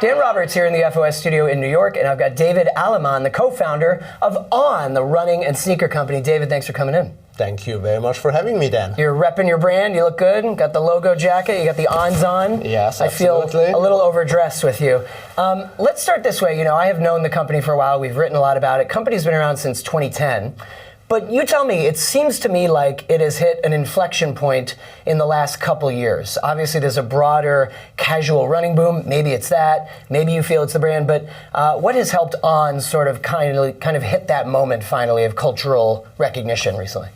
Dan Roberts here in the FOS studio in New York, and I've got David Allemann, the co-founder of On, the running and sneaker company. David, thanks for coming in. Thank you very much for having me, Dan. You're repping your brand. You look good. Got the logo jacket. You got the Ons on. Yes, absolutely. I feel a little overdressed with you. Let's start this way. You know, I have known the company for a while. We've written a lot about it. Company's been around since 2010. But you tell me, it seems to me like it has hit an inflection point in the last couple years. Obviously, there's a broader casual running boom. Maybe it's that. Maybe you feel it's the brand. But what has helped On sort of kind of hit that moment finally of cultural recognition recently?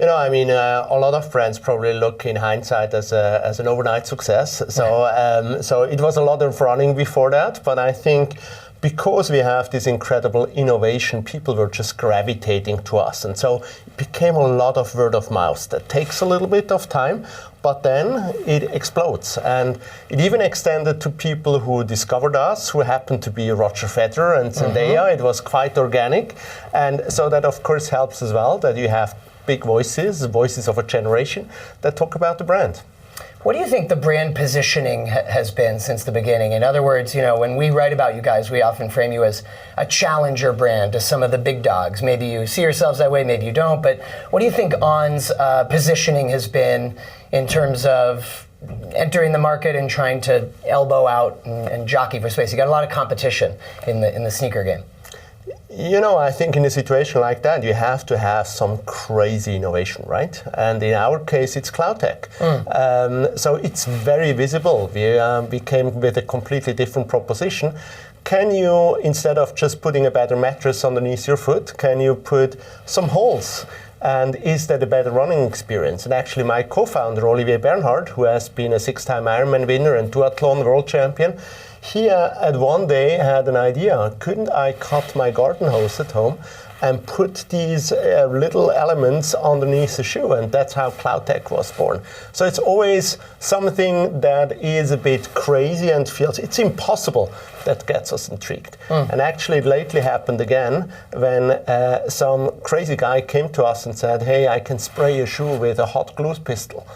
You know, I mean, a lot of brands probably look in hindsight as an overnight success. So it was a lot of running before that. But I think because we have this incredible innovation, people were just gravitating to us. And so it became a lot of word of mouth. That takes a little bit of time, but then it explodes. And it even extended to people who discovered us, who happened to be Roger Federer and Zendaya. It was quite organic. And so that, of course, helps as well, that you have big voices of a generation that talk about the brand. What do you think the brand positioning has been since the beginning? In other words, you know, when we write about you guys, we often frame you as a challenger brand to some of the big dogs. Maybe you see yourselves that way, maybe you don't. But what do you think On's positioning has been in terms of entering the market and trying to elbow out and jockey for space? You got a lot of competition in the sneaker game. You know, I think in a situation like that, you have to have some crazy innovation, right? And in our case, it's cloud tech. So it's very visible. We came with a completely different proposition. Can you, instead of just putting a better mattress underneath your foot, can you put some holes? And is that a better running experience? And actually, my co-founder, Olivier Bernhard, who has been a 6-time Ironman winner and duathlon world champion, he at one day had an idea. Couldn't I cut my garden hose at home and put these little elements underneath the shoe? And that's how Cloud Tech was born. So it's always something that is a bit crazy and feels it's impossible that gets us intrigued. And actually it lately happened again when some crazy guy came to us and said, hey, I can spray a shoe with a hot glue pistol.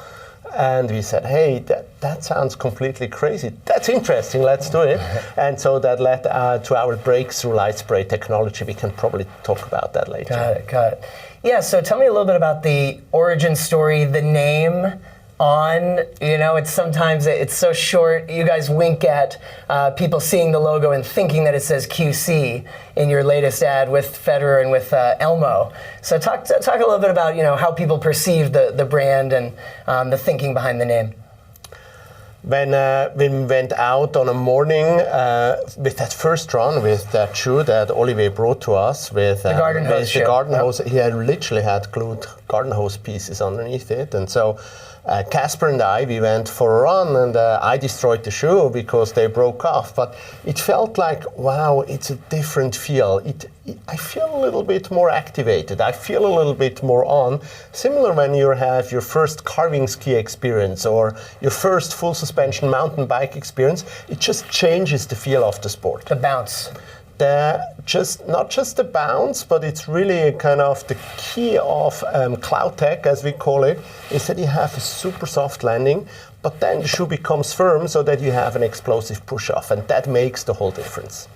And we said, hey, that sounds completely crazy. That's interesting, let's do it. And so that led to our breakthrough light spray technology. We can probably talk about that later. Got it. Yeah, so tell me a little bit about the origin story, the name On. You know, it's sometimes it's so short. You guys wink at people seeing the logo and thinking that it says QC in your latest ad with Federer and with Elmo. So talk a little bit about, you know, how people perceive the brand and the thinking behind the name. When we went out on a morning with that first run with that shoe that Olivier brought to us with the garden hose, he had literally had glued garden hose pieces underneath it, and so Casper and we went for a run, and I destroyed the shoe because they broke off. But it felt like, wow, it's a different feel. I feel a little bit more activated. I feel a little bit more on. Similar when you have your first carving ski experience or your first full suspension mountain bike experience. It just changes the feel of the sport. The bounce. Not just the bounce, but it's really kind of the key of cloud tech, as we call it, is that you have a super soft landing, but then the shoe becomes firm so that you have an explosive push-off, and that makes the whole difference.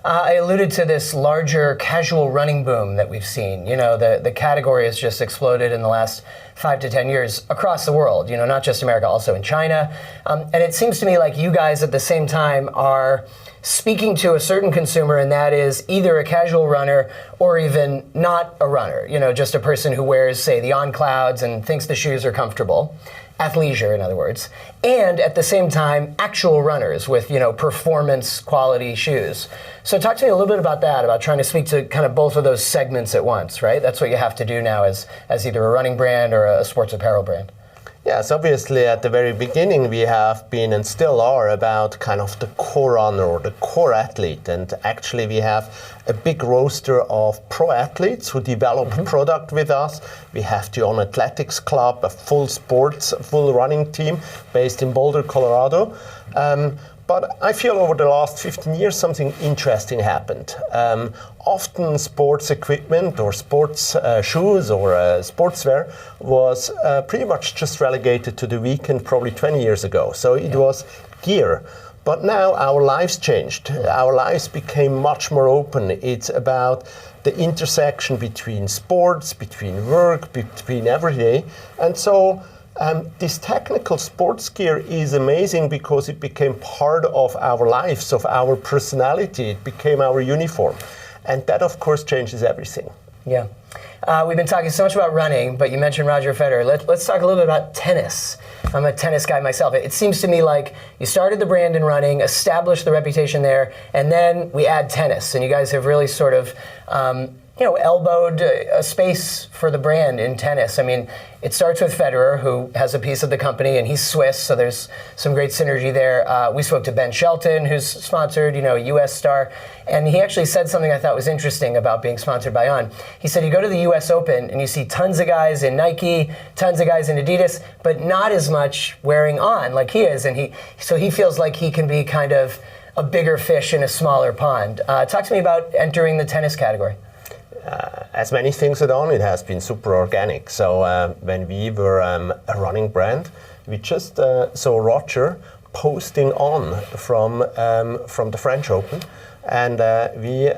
I alluded to this larger casual running boom that we've seen. You know, the category has just exploded in the last 5 to 10 years across the world, you know, not just America, also in China. And it seems to me like you guys at the same time are speaking to a certain consumer, and that is either a casual runner or even not a runner, you know, just a person who wears, say, the On Clouds and thinks the shoes are comfortable. Athleisure, in other words, and at the same time, actual runners with, you know, performance quality shoes. So talk to me a little bit about that, about trying to speak to kind of both of those segments at once, right? That's what you have to do now as either a running brand or a sports apparel brand. Yes, obviously at the very beginning we have been and still are about kind of the core runner or the core athlete, and actually we have a big roster of pro athletes who develop product with us. We have the On Athletics Club, a full running team based in Boulder, Colorado. But I feel over the last 15 years something interesting happened. Often sports equipment or sports shoes or sportswear was pretty much just relegated to the weekend probably 20 years ago. So it was gear. But now our lives changed. Our lives became much more open. It's about the intersection between sports, between work, between everyday. And so this technical sports gear is amazing because it became part of our lives, of our personality. It became our uniform. And that, of course, changes everything. Yeah. We've been talking so much about running, but you mentioned Roger Federer. Let's talk a little bit about tennis. I'm a tennis guy myself. It seems to me like you started the brand in running, established the reputation there, and then we add tennis. And you guys have really sort of elbowed a space for the brand in tennis. I mean, it starts with Federer, who has a piece of the company, and he's Swiss, so there's some great synergy there. We spoke to Ben Shelton, who's sponsored, a U.S. star, and he actually said something I thought was interesting about being sponsored by On. He said you go to the U.S. Open, and you see tons of guys in Nike, tons of guys in Adidas, but not as much wearing On like he is, and so he feels like he can be kind of a bigger fish in a smaller pond. Talk to me about entering the tennis category. As many things at On, it has been super organic. So when we were a running brand, we just saw Roger posting On from the French Open, and we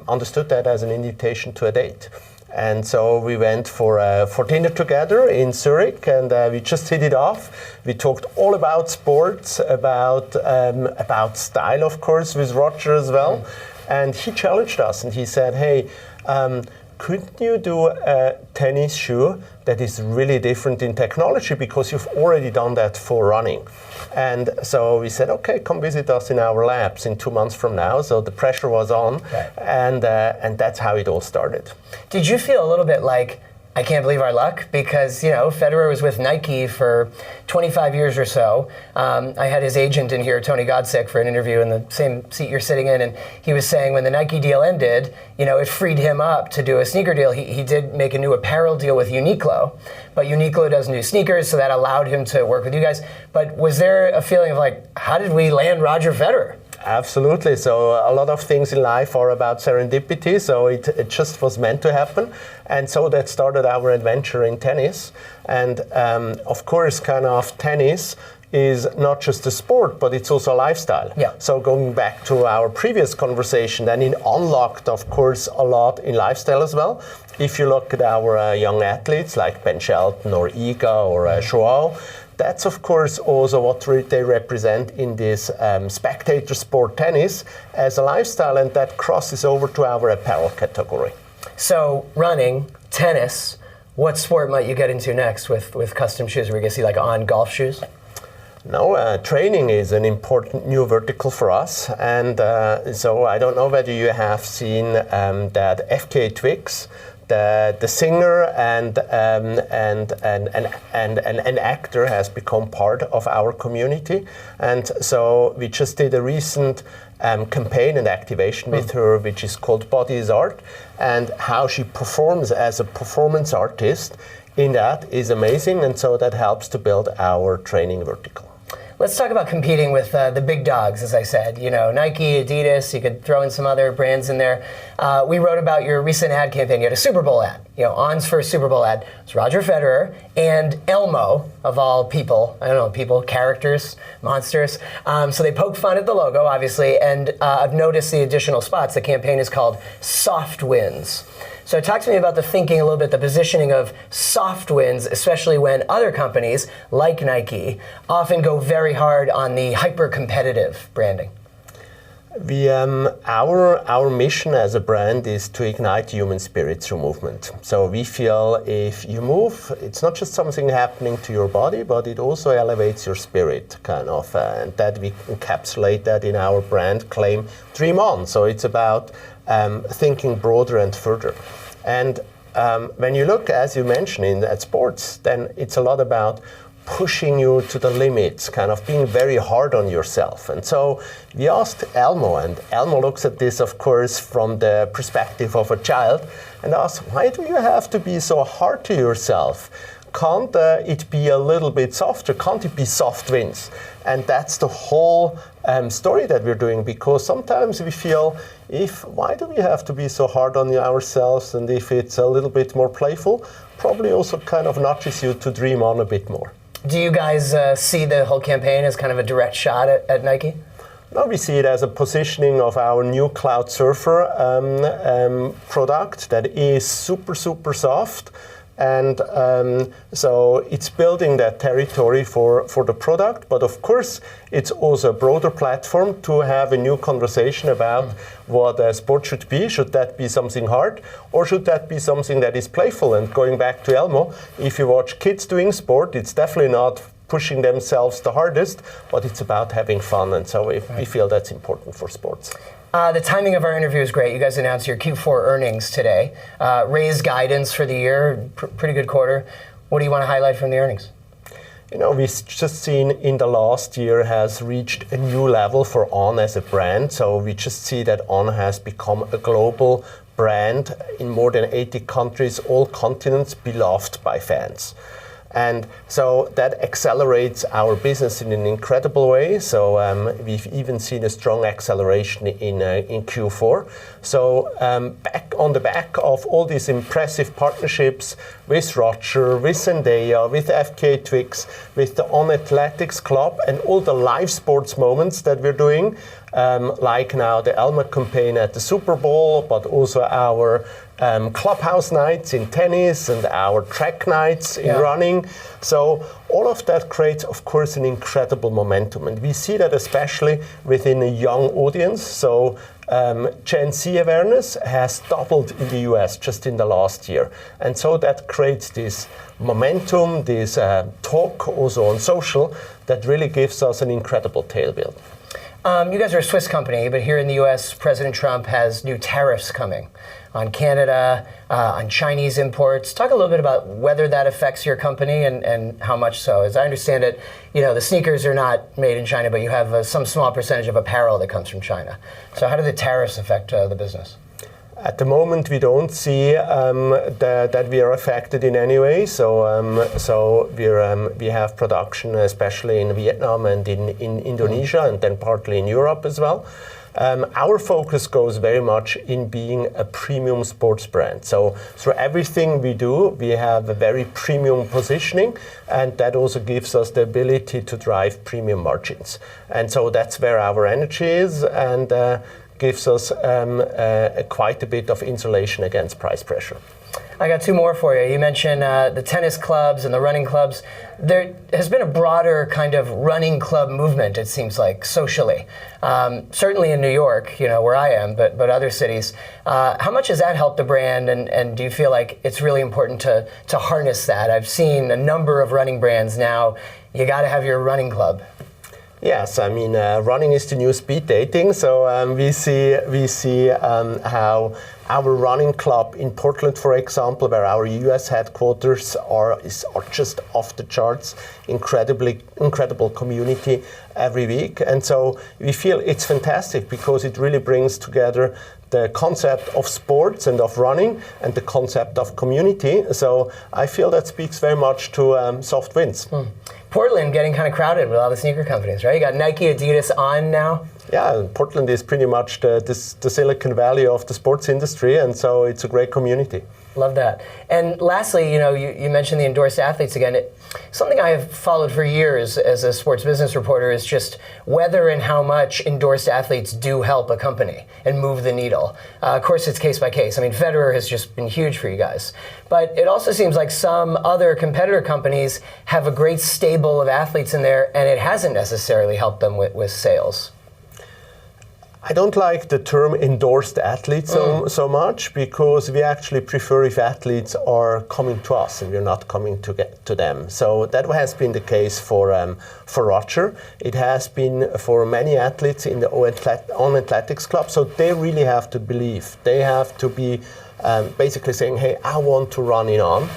understood that as an invitation to a date. And so we went for dinner together in Zurich, and we just hit it off. We talked all about sports, about style, of course, with Roger as well. And he challenged us, and he said, hey, couldn't you do a tennis shoe that is really different in technology, because you've already done that for running? And so we said, okay, come visit us in our labs in 2 months from now. So the pressure was on, right. And that's how it all started. Did you feel a little bit like, I can't believe our luck? Because, Federer was with Nike for 25 years or so. I had his agent in here, Tony Godsick, for an interview in the same seat you're sitting in, and he was saying when the Nike deal ended, it freed him up to do a sneaker deal. He did make a new apparel deal with Uniqlo, but Uniqlo does new sneakers, so that allowed him to work with you guys. But was there a feeling of like, how did we land Roger Federer? Absolutely. So a lot of things in life are about serendipity. So it just was meant to happen. And so that started our adventure in tennis. And of course, kind of tennis is not just a sport, but it's also a lifestyle. Yeah. So going back to our previous conversation, then it unlocked, of course, a lot in lifestyle as well. If you look at our young athletes like Ben Shelton or Iga or Joao, that's, of course, also what they represent in this spectator sport tennis as a lifestyle, and that crosses over to our apparel category. So running, tennis, what sport might you get into next with custom shoes? Are we going to see like On golf shoes? No, training is an important new vertical for us, and so I don't know whether you have seen that FKA Twigs, the singer and an actor has become part of our community, and so we just did a recent campaign and activation with her, which is called Body is Art, and how she performs as a performance artist in that is amazing, and so that helps to build our training vertical. Let's talk about competing with the big dogs, as I said. Nike, Adidas, you could throw in some other brands in there. We wrote about your recent ad campaign. You had a Super Bowl ad. On's first Super Bowl ad. It's Roger Federer and Elmo, of all people. I don't know, people, characters, monsters. So they poke fun at the logo, obviously, and I've noticed the additional spots. The campaign is called Soft Wins. So talk to me about the thinking a little bit, the positioning of soft wins, especially when other companies, like Nike, often go very hard on the hyper-competitive branding. Our mission as a brand is to ignite human spirit through movement. So we feel if you move, it's not just something happening to your body, but it also elevates your spirit, kind of. And that we encapsulate that in our brand claim, Dream On. So it's about thinking broader and further. And when you look, as you mentioned, at sports, then it's a lot about pushing you to the limits, kind of being very hard on yourself. And so we asked Elmo, and Elmo looks at this, of course, from the perspective of a child, and asks, why do you have to be so hard to yourself? Can't it be a little bit softer? Can't it be soft wins? And that's the whole story that we're doing, because sometimes we feel, why do we have to be so hard on ourselves? And if it's a little bit more playful, probably also kind of nudges you to dream on a bit more. Do you guys see the whole campaign as kind of a direct shot at Nike? No, we see it as a positioning of our new Cloud Surfer product that is super, super soft. And so it's building that territory for the product, but of course it's also a broader platform to have a new conversation about what sport should be. Should that be something hard, or should that be something that is playful? And going back to Elmo, if you watch kids doing sport, it's definitely not pushing themselves the hardest, but it's about having fun, and so we feel that's important for sports. The timing of our interview is great. You guys announced your Q4 earnings today. Raised guidance for the year, pretty good quarter. What do you want to highlight from the earnings? You know, we've just seen in the last year has reached a new level for On as a brand. So we just see that On has become a global brand in more than 80 countries, all continents, beloved by fans. And so that accelerates our business in an incredible way. So we've even seen a strong acceleration in Q4. So back on the back of all these impressive partnerships with Roger, with Zendaya, with FK Twix, with the On Athletics Club, and all the live sports moments that we're doing, like now the Elmo campaign at the Super Bowl, but also our clubhouse nights in tennis and our track nights in running. So all of that creates, of course, an incredible momentum. And we see that especially within a young audience. So Gen Z awareness has doubled in the US just in the last year. And so that creates this momentum, this talk also on social that really gives us an incredible tailwind. You guys are a Swiss company, but here in the US, President Trump has new tariffs coming on Canada, on Chinese imports. Talk a little bit about whether that affects your company and how much so. As I understand it, you know, the sneakers are not made in China, but you have some small percentage of apparel that comes from China. So how do the tariffs affect the business? At the moment, we don't see that we are affected in any way. So we have production, especially in Vietnam and in Indonesia, and then partly in Europe as well. Our focus goes very much in being a premium sports brand. So through everything we do, we have a very premium positioning, and that also gives us the ability to drive premium margins. And so that's where our energy is, and gives us quite a bit of insulation against price pressure. I got two more for you. You mentioned the tennis clubs and the running clubs. There has been a broader kind of running club movement, it seems like, socially. Certainly in New York, you know, where I am, but other cities. How much has that helped the brand, and do you feel like it's really important to harness that? I've seen a number of running brands now. You got to have your running club. Yes, I mean, running is the new speed dating. So we see how our running club in Portland, for example, where our US headquarters are just off the charts, incredible community every week. And so we feel it's fantastic because it really brings together the concept of sports and of running and the concept of community. So I feel that speaks very much to soft wins. Portland getting kind of crowded with all the sneaker companies, right? You got Nike, Adidas, On now. Yeah, Portland is pretty much the Silicon Valley of the sports industry, and so it's a great community. Love that. And lastly, you know, you mentioned the endorsed athletes again. Something I have followed for years as a sports business reporter is just whether and how much endorsed athletes do help a company and move the needle. Of course, it's case by case. I mean, Federer has just been huge for you guys. But it also seems like some other competitor companies have a great stable of athletes in there, and it hasn't necessarily helped them with sales. I don't like the term endorsed athletes so much, because we actually prefer if athletes are coming to us and we're not coming to them. So that has been the case for Roger. It has been for many athletes in the On Athletics Club. So they really have to believe. They have to be basically saying, hey, I want to run in On.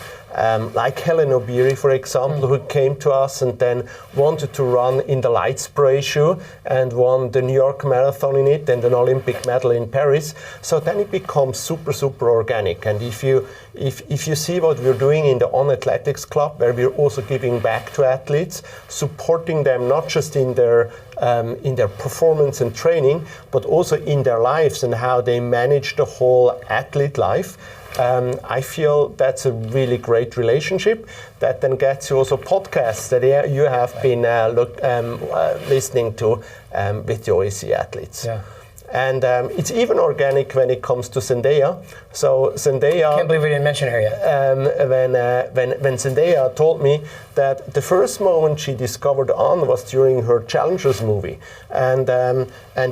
Like Helen Obiri, for example, who came to us and then wanted to run in the light spray shoe and won the New York Marathon in it and an Olympic medal in Paris. So then it becomes super organic. And if you see what we're doing in the On Athletics Club, where we're also giving back to athletes, supporting them not just in their in their performance and training, but also in their lives and how they manage the whole athlete life. I feel that's a really great relationship that then gets you also podcasts that you have been listening to with the OEC athletes. Yeah. And it's even organic when it comes to Zendaya. So Zendaya... Can't believe we didn't mention her yet. When Zendaya told me that the first moment she discovered On was during her Challengers movie. And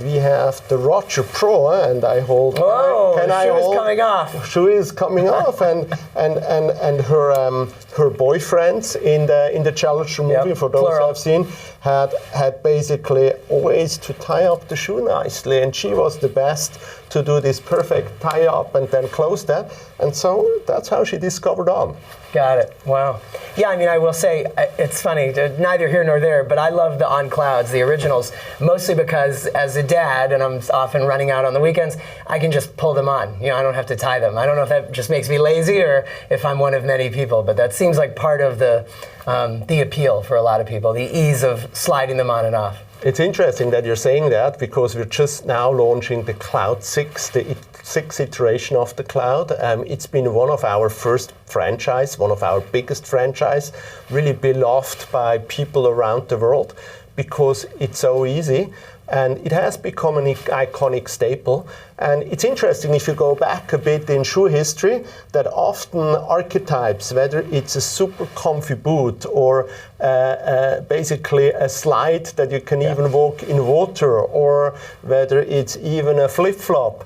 we have the Roger Pro, and I hold... Oh, shoe is coming off. Shoe is coming off, and her boyfriends in the Challenger movie, for those plural. I've seen, had basically always to tie up the shoe nicely, and she was the best to do this perfect tie up and then close that, and so that's how she discovered On. Got it. Wow. Yeah, I mean, I will say, it's funny, neither here nor there, but I love the On Clouds, the originals, mostly because as a dad, and I'm often running out on the weekends, I can just pull them on. You know, I don't have to tie them. I don't know if that just makes me lazy or if I'm one of many people, but that seems like part of the appeal for a lot of people, the ease of sliding them on and off. It's interesting that you're saying that because we're just now launching the Cloud 6, the 6th iteration of the Cloud. It's been one of our first franchise, one of our biggest franchise, really beloved by people around the world because it's so easy. And it has become an iconic staple. And it's interesting if you go back a bit in shoe history that often archetypes, whether it's a super comfy boot or basically a slide that you can even walk in water, or whether it's even a flip-flop,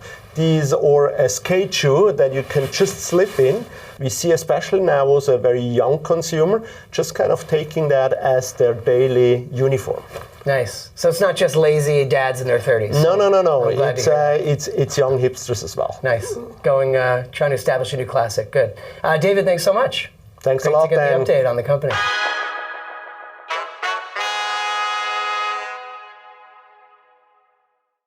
or a skate shoe that you can just slip in. We see especially now also a very young consumer just kind of taking that as their daily uniform. Nice. So it's not just lazy dads in their 30s. No. It's young hipsters as well. Nice. Trying to establish a new classic. Good. David, thanks so much. Thanks Great a lot, to get Dan. the update on the company.